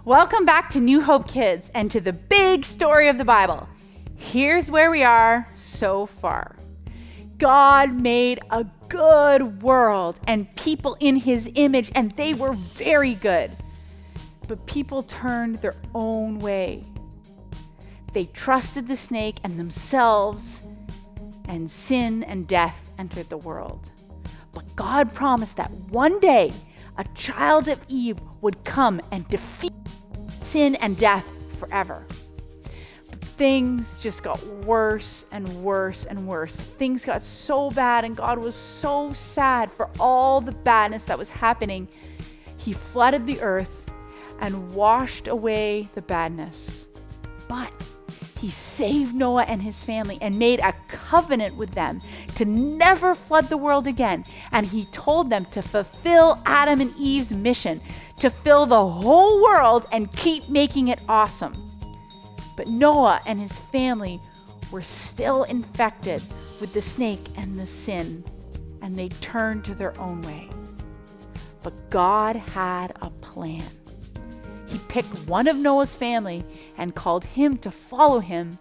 Welcome back to New Hope Kids and to the big story of the Bible. Here's where we are so far. God made a good world and people in his image, and they were very good. But people turned their own way. They trusted the snake and themselves, and sin and death entered the world. But God promised that one day a child of Eve would come and defeat sin and death forever. But things just got worse and worse and worse. Things got so bad, and God was so sad for all the badness that was happening. He flooded the earth and washed away the badness. But he saved Noah and his family and made a covenant with them to never flood the world again. And he told them to fulfill Adam and Eve's mission, to fill the whole world and keep making it awesome. But Noah and his family were still infected with the snake and the sin, and they turned to their own way. But God had a plan. He picked one of Noah's family and called him to follow him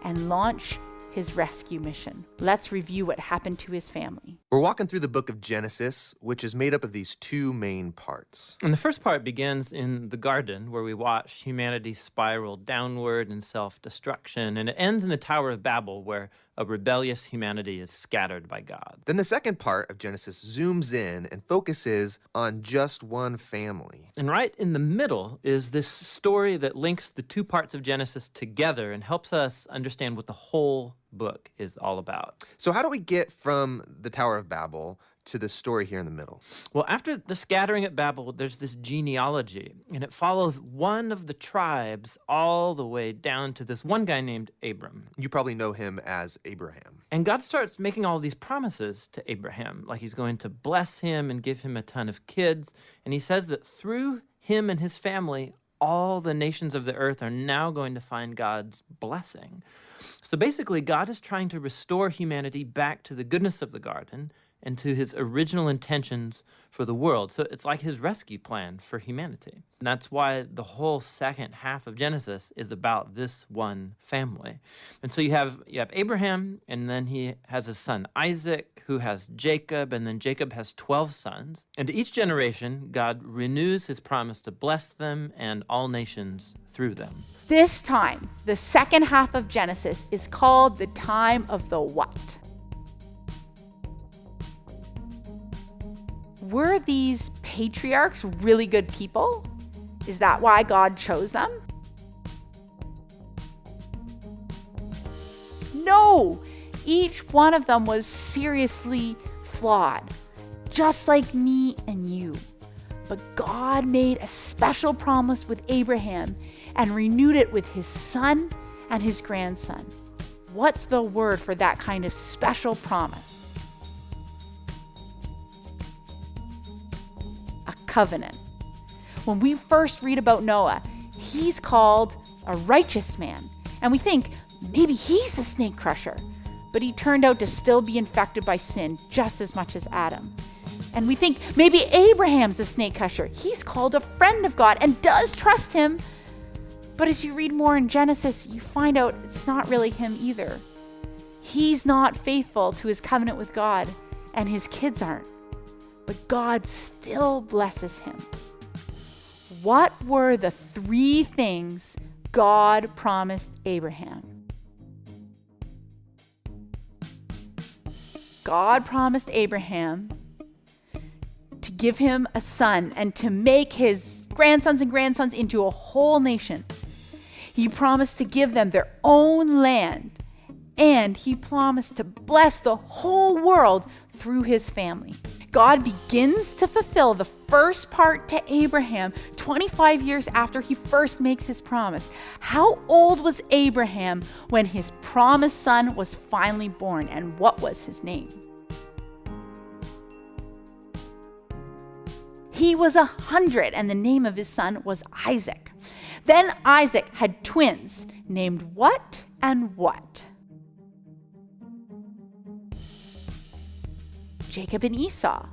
and launch his rescue mission. Let's review what happened to his family. We're walking through the book of Genesis, which is made up of these two main parts. And the first part begins in the garden, where we watch humanity spiral downward in self-destruction, and it ends in the Tower of Babel, where a rebellious humanity is scattered by God. Then the second part of Genesis zooms in and focuses on just one family. And right in the middle is this story that links the two parts of Genesis together and helps us understand what the whole book is all about. So how do we get from the Tower of Babel to the story here in the middle? Well, after the scattering at Babel, there's this genealogy, and it follows one of the tribes all the way down to this one guy named Abram. You probably know him as Abraham. And God starts making all these promises to Abraham, like he's going to bless him and give him a ton of kids. And he says that through him and his family, all the nations of the earth are now going to find God's blessing. So basically, God is trying to restore humanity back to the goodness of the garden and to his original intentions for the world. So it's like his rescue plan for humanity. And that's why the whole second half of Genesis is about this one family. And so you have Abraham, and then he has his son Isaac, who has Jacob, and then Jacob has 12 sons. And to each generation, God renews his promise to bless them and all nations through them. This time, the second half of Genesis is called the time of the what? Were these patriarchs really good people? Is that why God chose them? No, each one of them was seriously flawed, just like me and you. But God made a special promise with Abraham and renewed it with his son and his grandson. What's the word for that kind of special promise? A covenant. When we first read about Noah, he's called a righteous man, and we think maybe he's the snake crusher, but he turned out to still be infected by sin just as much as Adam. And we think maybe Abraham's the snake crusher. He's called a friend of God and does trust him. But as you read more in Genesis, you find out it's not really him either. He's not faithful to his covenant with God, and his kids aren't. But God still blesses him. What were the three things God promised Abraham? God promised Abraham to give him a son and to make his grandsons and grandsons into a whole nation. He promised to give them their own land, and he promised to bless the whole world through his family. God begins to fulfill the first part to Abraham 25 years after he first makes his promise. How old was Abraham when his promised son was finally born, and what was his name? He was 100, and the name of his son was Isaac. Then Isaac had twins named what and what? Jacob and Esau.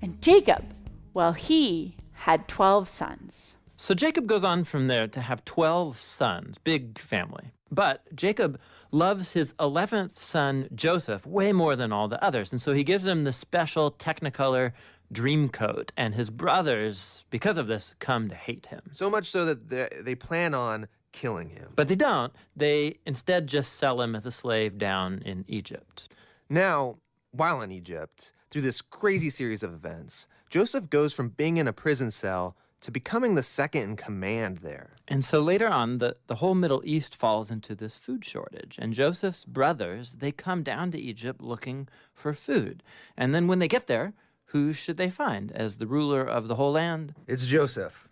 And Jacob, well, he had 12 sons. So Jacob goes on from there to have 12 sons, big family. But Jacob loves his 11th son, Joseph, way more than all the others. And so he gives him the special Technicolor dream coat. And his brothers, because of this, come to hate him. So much so that they plan on killing him. But they don't. They instead just sell him as a slave down in Egypt. Now, while in Egypt, through this crazy series of events, Joseph goes from being in a prison cell to becoming the second in command there. And so later on, the whole Middle East falls into this food shortage. And Joseph's brothers, they come down to Egypt looking for food. And then when they get there, who should they find as the ruler of the whole land? It's Joseph,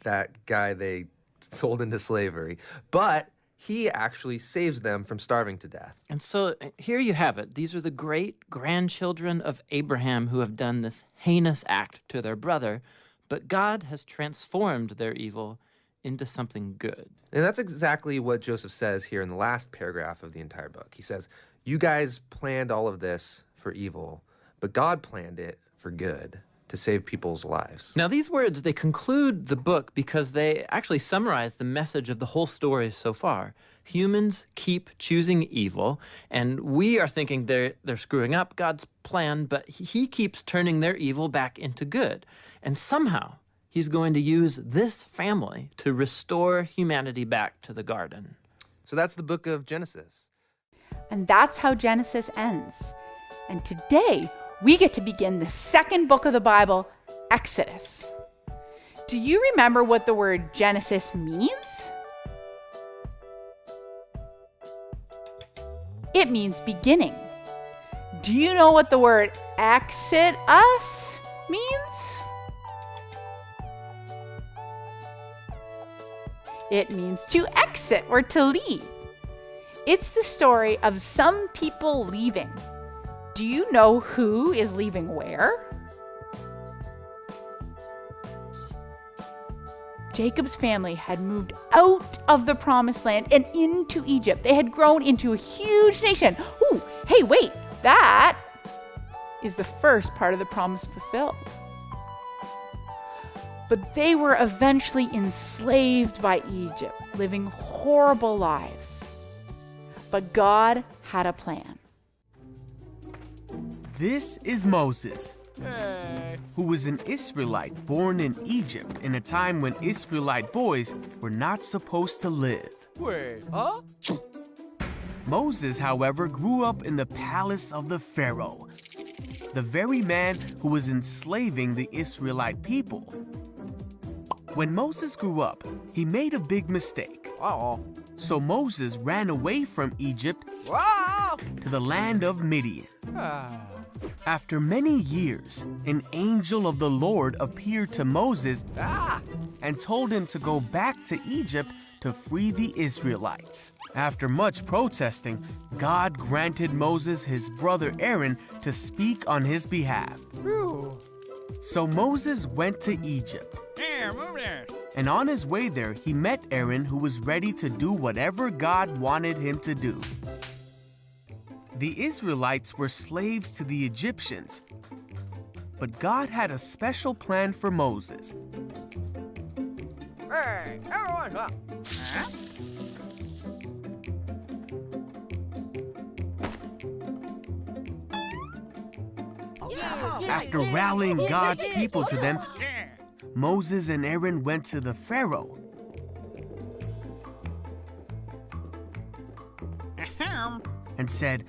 that guy they sold into slavery. But he actually saves them from starving to death. And so here you have it. These are the great-grandchildren of Abraham who have done this heinous act to their brother. But God has transformed their evil into something good. And that's exactly what Joseph says here in the last paragraph of the entire book. He says, you guys planned all of this for evil, but God planned it for good, to save people's lives. Now, these words, they conclude the book because they actually summarize the message of the whole story so far. Humans keep choosing evil, and we are thinking they're screwing up God's plan, but he keeps turning their evil back into good. And somehow, he's going to use this family to restore humanity back to the garden. So that's the book of Genesis. And that's how Genesis ends. And today, we get to begin the second book of the Bible, Exodus. Do you remember what the word Genesis means? It means beginning. Do you know what the word Exodus means? It means to exit or to leave. It's the story of some people leaving. Do you know who is leaving where? Jacob's family had moved out of the promised land and into Egypt. They had grown into a huge nation. Ooh, hey, wait, that is the first part of the promise fulfilled. But they were eventually enslaved by Egypt, living horrible lives. But God had a plan. This is Moses, who was an Israelite born in Egypt in a time when Israelite boys were not supposed to live. Wait, huh? Moses, however, grew up in the palace of the Pharaoh, the very man who was enslaving the Israelite people. When Moses grew up, he made a big mistake. Uh-oh. So Moses ran away from Egypt Wow! to the land of Midian. After many years, an angel of the Lord appeared to Moses and told him to go back to Egypt to free the Israelites. After much protesting, God granted Moses his brother Aaron to speak on his behalf. Phew. So Moses went to Egypt. Here, move there. And on his way there, he met Aaron, who was ready to do whatever God wanted him to do. The Israelites were slaves to the Egyptians, but God had a special plan for Moses. Hey, everyone up. After rallying God's people to them, Moses and Aaron went to the Pharaoh. And said,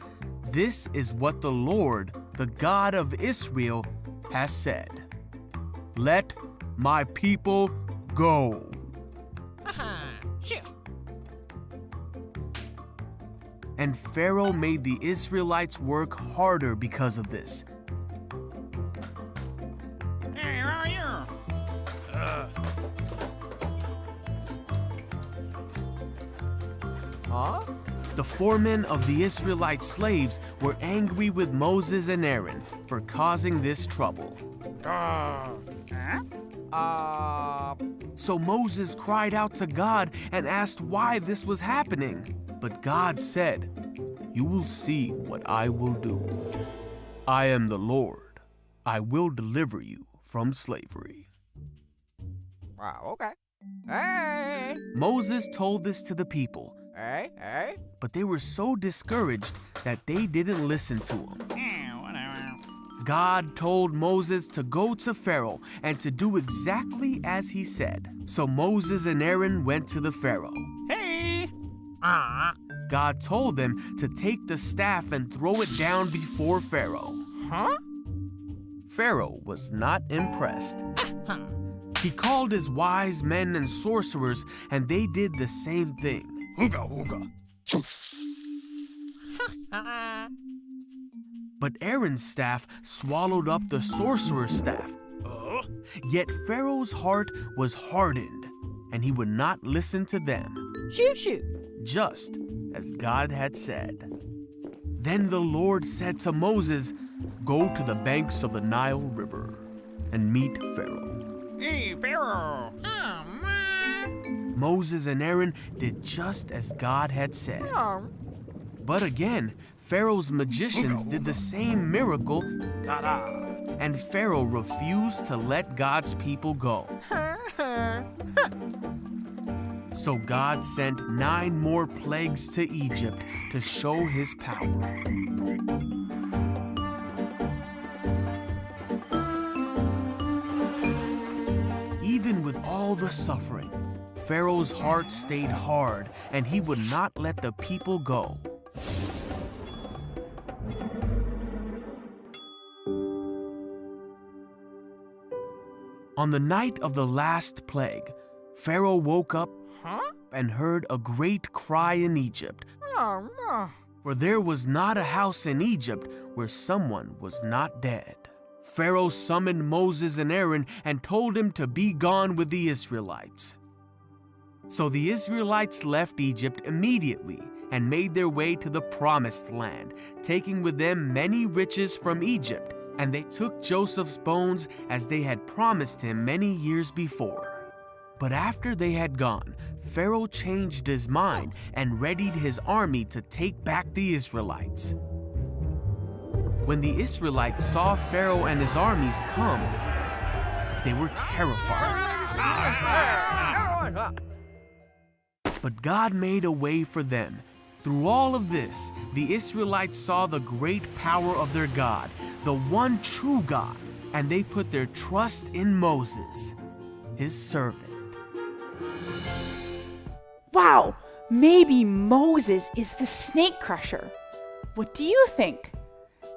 "This is what the Lord, the God of Israel, has said. Let my people go." Shift. And Pharaoh made the Israelites work harder because of this. Hey, where are you? Huh? The foremen of the Israelite slaves were angry with Moses and Aaron for causing this trouble. So Moses cried out to God and asked why this was happening. But God said, "You will see what I will do. I am the Lord. I will deliver you from slavery." Wow, okay. Hey. Moses told this to the people, Hey. Hey. but they were so discouraged that they didn't listen to him. Whatever. God told Moses to go to Pharaoh and to do exactly as he said. So Moses and Aaron went to the Pharaoh. Hey. God told them to take the staff and throw it down before Pharaoh. Huh? Pharaoh was not impressed. He called his wise men and sorcerers, and they did the same thing. Hooga hooga. But Aaron's staff swallowed up the sorcerer's staff. Yet Pharaoh's heart was hardened, and he would not listen to them, Shoot shoot. just as God had said. Then the Lord said to Moses, "Go to the banks of the Nile River and meet Pharaoh." Hey, Pharaoh. Oh, man. Moses and Aaron did just as God had said. Oh. But again, Pharaoh's magicians did the same miracle, and Pharaoh refused to let God's people go. So God sent 9 more plagues to Egypt to show his power. Even with all the suffering, Pharaoh's heart stayed hard, and he would not let the people go. On the night of the last plague, Pharaoh woke up Huh? and heard a great cry in Egypt, Oh, no. for there was not a house in Egypt where someone was not dead. Pharaoh summoned Moses and Aaron and told him to be gone with the Israelites. So the Israelites left Egypt immediately and made their way to the Promised Land, taking with them many riches from Egypt, and they took Joseph's bones as they had promised him many years before. But after they had gone, Pharaoh changed his mind and readied his army to take back the Israelites. When the Israelites saw Pharaoh and his armies come, they were terrified. But God made a way for them. Through all of this, the Israelites saw the great power of their God, the one true God, and they put their trust in Moses, his servant. Wow, maybe Moses is the snake crusher. What do you think?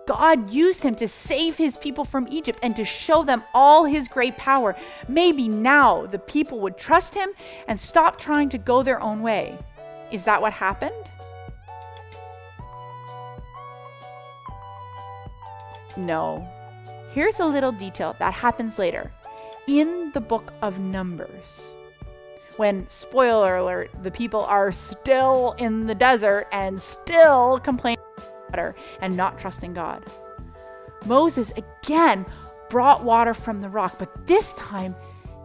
God used him to save his people from Egypt and to show them all his great power. Maybe now the people would trust him and stop trying to go their own way. Is that what happened? No. Here's a little detail that happens later in the book of Numbers. When, spoiler alert, the people are still in the desert and still complaining about water and not trusting God. Moses again brought water from the rock, but this time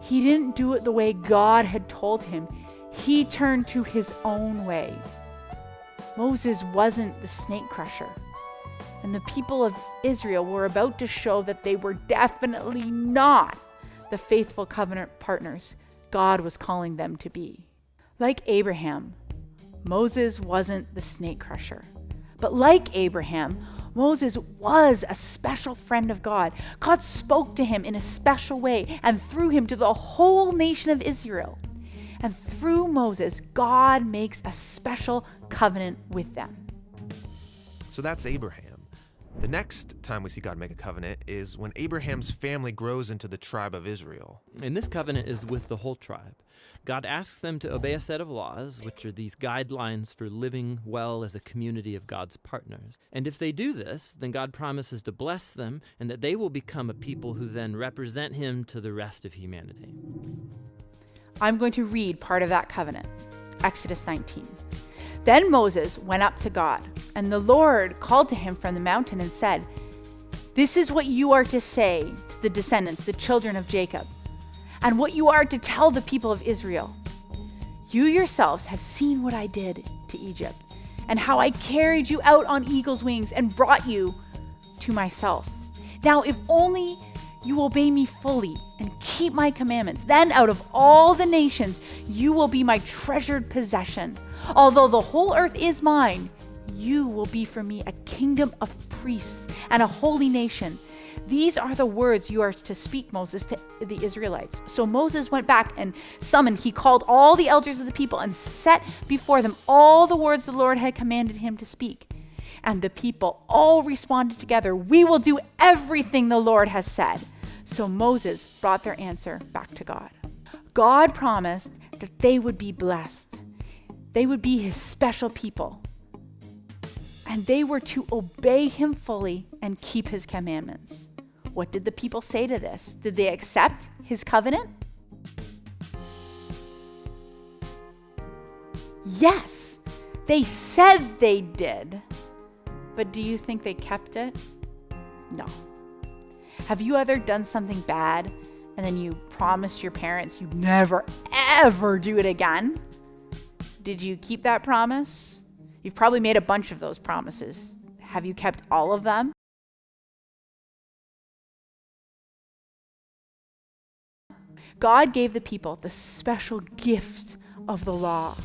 he didn't do it the way God had told him. He turned to his own way. Moses wasn't the snake crusher. And the people of Israel were about to show that they were definitely not the faithful covenant partners God was calling them to be. Like Abraham, Moses wasn't the snake crusher. But like Abraham, Moses was a special friend of God. God spoke to him in a special way and through him to the whole nation of Israel. And through Moses, God makes a special covenant with them. So that's Abraham. The next time we see God make a covenant is when Abraham's family grows into the tribe of Israel. And this covenant is with the whole tribe. God asks them to obey a set of laws, which are these guidelines for living well as a community of God's partners. And if they do this, then God promises to bless them and that they will become a people who then represent him to the rest of humanity. I'm going to read part of that covenant. Exodus 19. Then Moses went up to God, and the Lord called to him from the mountain and said, "This is what you are to say to the descendants, the children of Jacob, and what you are to tell the people of Israel. You yourselves have seen what I did to Egypt, and how I carried you out on eagle's wings and brought you to myself. Now, if only you obey me fully and keep my commandments, then out of all the nations, you will be my treasured possession. Although the whole earth is mine, you will be for me a kingdom of priests and a holy nation. These are the words you are to speak, Moses, to the Israelites. So Moses went back and he called all the elders of the people and set before them all the words the Lord had commanded him to speak. And the people all responded together, we will do everything the Lord has said. So Moses brought their answer back to God. God promised that they would be blessed. They would be his special people. And they were to obey him fully and keep his commandments. What did the people say to this? Did they accept his covenant? Yes, they said they did. But do you think they kept it? No. Have you ever done something bad and then you promised your parents you'd never, ever do it again? Did you keep that promise? You've probably made a bunch of those promises. Have you kept all of them? God gave the people the special gift of the law.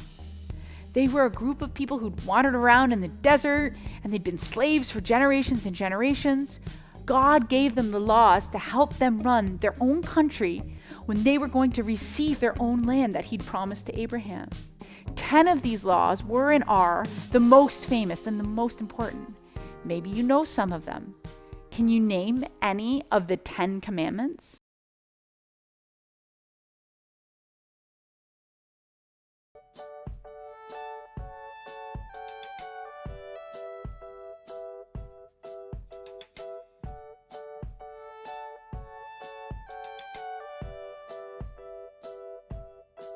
They were a group of people who'd wandered around in the desert and they'd been slaves for generations and generations. God gave them the laws to help them run their own country when they were going to receive their own land that he'd promised to Abraham. 10 of these laws were and are the most famous and the most important. Maybe you know some of them. Can you name any of the 10 commandments?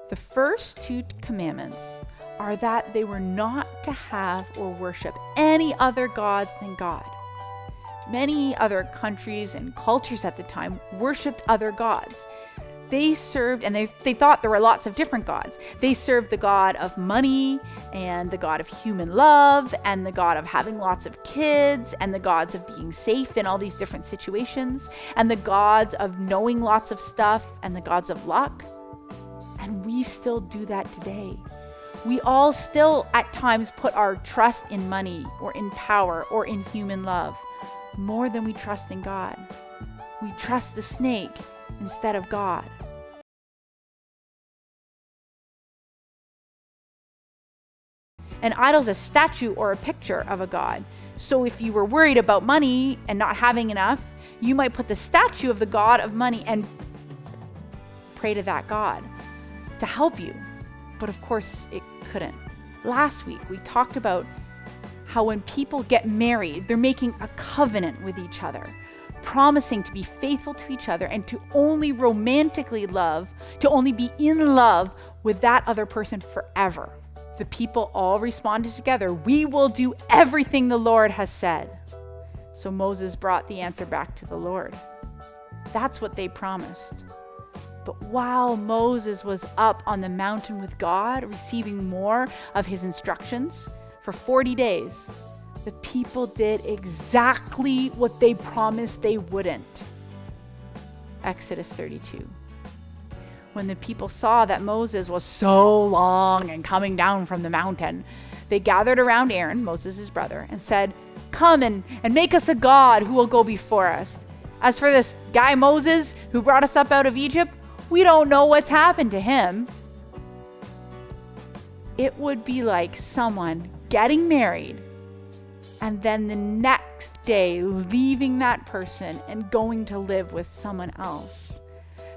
The first 2 commandments are that they were not to have or worship any other gods than God. Many other countries and cultures at the time worshipped other gods. They served, and they thought there were lots of different gods. They served the god of money, and the god of human love, and the god of having lots of kids, and the gods of being safe in all these different situations, and the gods of knowing lots of stuff, and the gods of luck. And we still do that today. We all still at times put our trust in money or in power or in human love more than we trust in God. We trust the snake instead of God. An idol is a statue or a picture of a god. So if you were worried about money and not having enough, you might put the statue of the god of money and pray to that god to help you. But of course, it couldn't. Last week, we talked about how when people get married, they're making a covenant with each other, promising to be faithful to each other and to only romantically love, to only be in love with that other person forever. The people all responded together, we will do everything the Lord has said. So Moses brought the answer back to the Lord. That's what they promised. But while Moses was up on the mountain with God, receiving more of his instructions for 40 days, the people did exactly what they promised they wouldn't. Exodus 32. When the people saw that Moses was so long and coming down from the mountain, they gathered around Aaron, Moses' brother, and said, come and make us a god who will go before us. As for this guy Moses who brought us up out of Egypt, we don't know what's happened to him. It would be like someone getting married and then the next day leaving that person and going to live with someone else.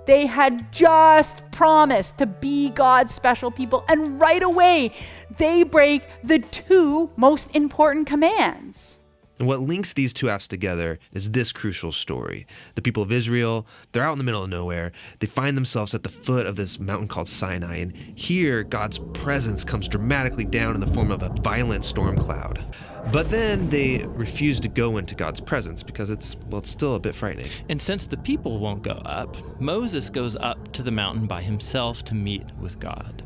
They had just promised to be God's special people, and right away they break the 2 most important commands. And what links these 2 apps together is this crucial story. The people of Israel, they're out in the middle of nowhere. They find themselves at the foot of this mountain called Sinai. And here, God's presence comes dramatically down in the form of a violent storm cloud. But then they refuse to go into God's presence because it's still a bit frightening. And since the people won't go up, Moses goes up to the mountain by himself to meet with God.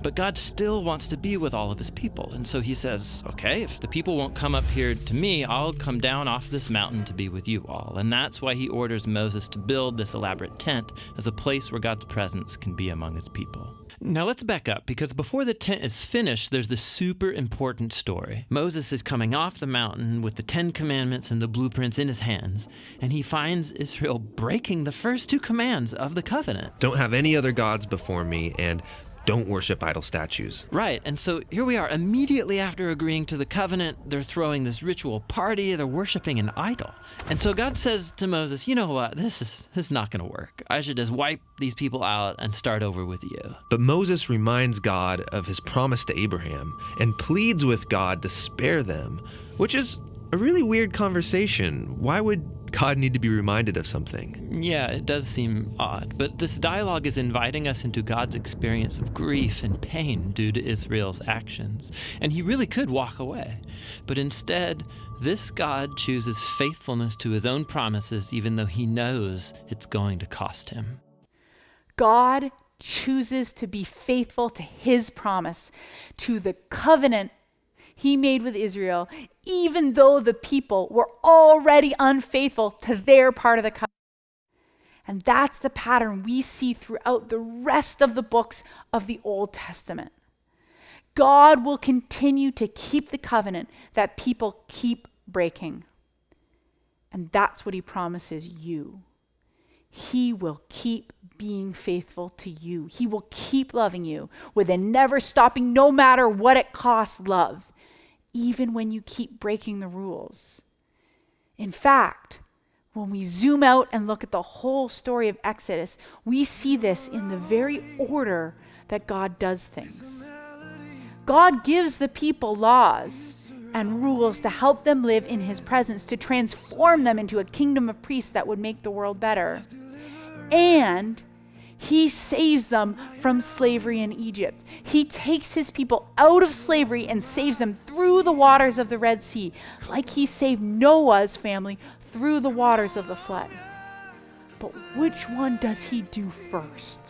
But God still wants to be with all of his people. And so he says, okay, if the people won't come up here to me, I'll come down off this mountain to be with you all. And that's why he orders Moses to build this elaborate tent as a place where God's presence can be among his people. Now let's back up, because before the tent is finished, there's this super important story. Moses is coming off the mountain with the 10 Commandments and the blueprints in his hands, and he finds Israel breaking the first 2 commands of the covenant. Don't have any other gods before me, and don't worship idol statues. Right, and so here we are. Immediately after agreeing to the covenant, they're throwing this ritual party, they're worshiping an idol. And so God says to Moses, you know what, this is not going to work. I should just wipe these people out and start over with you. But Moses reminds God of his promise to Abraham and pleads with God to spare them, which is a really weird conversation. Why would God need to be reminded of something? Yeah, it does seem odd, but this dialogue is inviting us into God's experience of grief and pain due to Israel's actions, and he really could walk away. But instead, this God chooses faithfulness to his own promises, even though he knows it's going to cost him. God chooses to be faithful to his promise, to the covenant he made with Israel, even though the people were already unfaithful to their part of the covenant. And that's the pattern we see throughout the rest of the books of the Old Testament. God will continue to keep the covenant that people keep breaking. And that's what he promises you. He will keep being faithful to you. He will keep loving you with a never stopping, no matter what it costs, love, even when you keep breaking the rules. In fact, when we zoom out and look at the whole story of Exodus, we see this in the very order that God does things. God gives the people laws and rules to help them live in his presence, to transform them into a kingdom of priests that would make the world better. And he saves them from slavery in Egypt. He takes his people out of slavery and saves them through the waters of the Red Sea, like he saved Noah's family through the waters of the flood. But which one does he do first?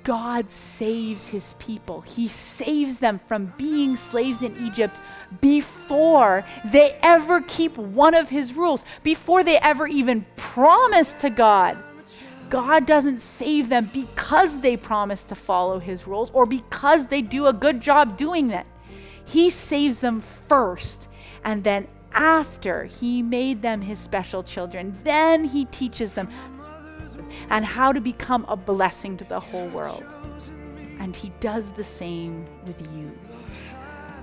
God saves his people. He saves them from being slaves in Egypt before they ever keep one of his rules, before they ever even promise to God. God doesn't save them because they promise to follow his rules or because they do a good job doing that. He saves them first, and then after he made them his special children, then he teaches them and how to become a blessing to the whole world. And he does the same with you.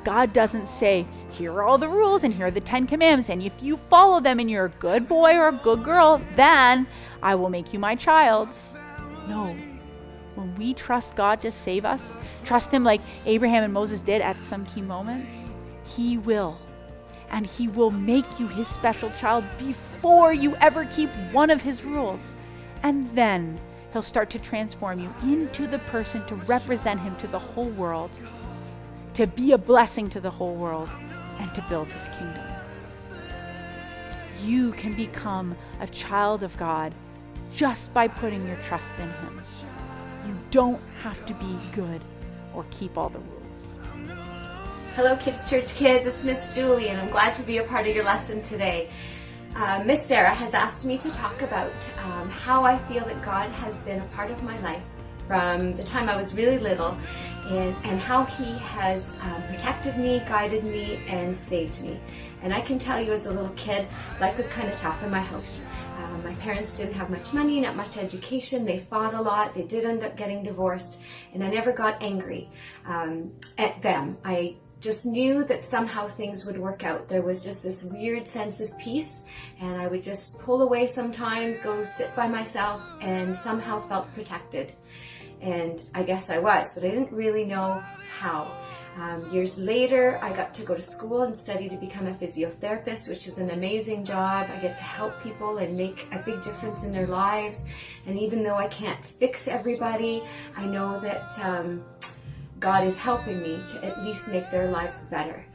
God doesn't say, here are all the rules and here are the 10 Commandments, and if you follow them and you're a good boy or a good girl, then I will make you my child. No. When we trust God to save us, trust him like Abraham and Moses did at some key moments, he will. And he will make you his special child before you ever keep one of his rules. And then he'll start to transform you into the person to represent him to the whole world, to be a blessing to the whole world, and to build his kingdom. You can become a child of God just by putting your trust in him. You don't have to be good or keep all the rules. Hello Kids Church kids, it's Miss Julie and I'm glad to be a part of your lesson today. Miss Sarah has asked me to talk about how I feel that God has been a part of my life from the time I was really little, and how he has protected me, guided me, and saved me. And I can tell you, as a little kid, life was kind of tough in my house. My parents didn't have much money, not much education, they fought a lot, they did end up getting divorced, and I never got angry at them. I just knew that somehow things would work out. There was just this weird sense of peace, and I would just pull away sometimes, go sit by myself, and somehow felt protected. And I guess I was, but I didn't really know how. Years later, I got to go to school and study to become a physiotherapist, which is an amazing job. I get to help people and make a big difference in their lives. And even though I can't fix everybody, I know that God is helping me to at least make their lives better.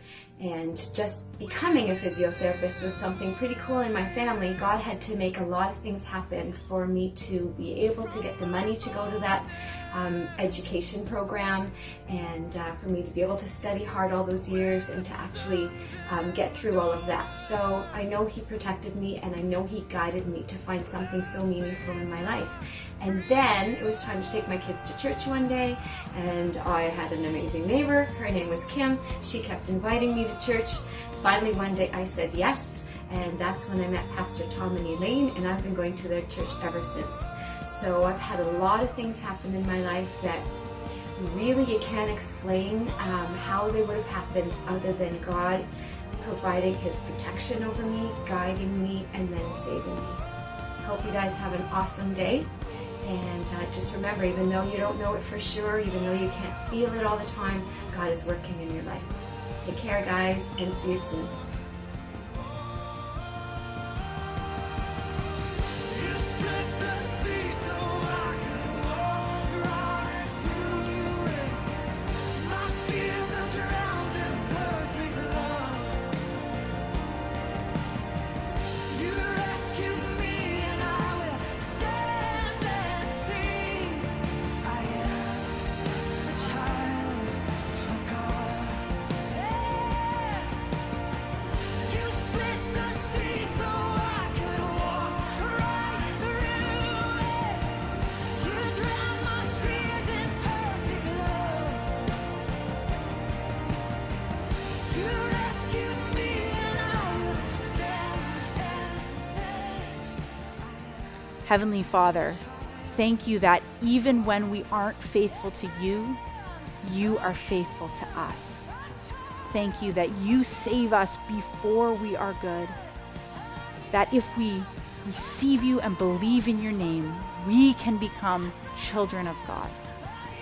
And just becoming a physiotherapist was something pretty cool in my family. God had to make a lot of things happen for me to be able to get the money to go to that education program, and for me to be able to study hard all those years and to actually get through all of that. So I know He protected me, and I know He guided me to find something so meaningful in my life. And then it was time to take my kids to church one day, and I had an amazing neighbor. Her name was Kim. She kept inviting me to church. Finally one day I said yes, and that's when I met Pastor Tom and Elaine, and I've been going to their church ever since. So I've had a lot of things happen in my life that really you can't explain how they would have happened other than God providing His protection over me, guiding me, and then saving me. Hope you guys have an awesome day. And just remember, even though you don't know it for sure, even though you can't feel it all the time, God is working in your life. Take care, guys, and see you soon. Heavenly Father, thank you that even when we aren't faithful to you, you are faithful to us. Thank you that you save us before we are good. That if we receive you and believe in your name, we can become children of God.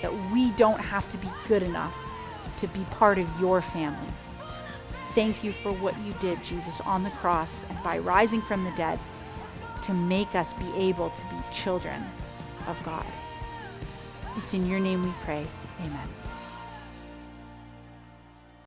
That we don't have to be good enough to be part of your family. Thank you for what you did, Jesus, on the cross and by rising from the dead to make us be able to be children of God. It's in your name we pray. Amen.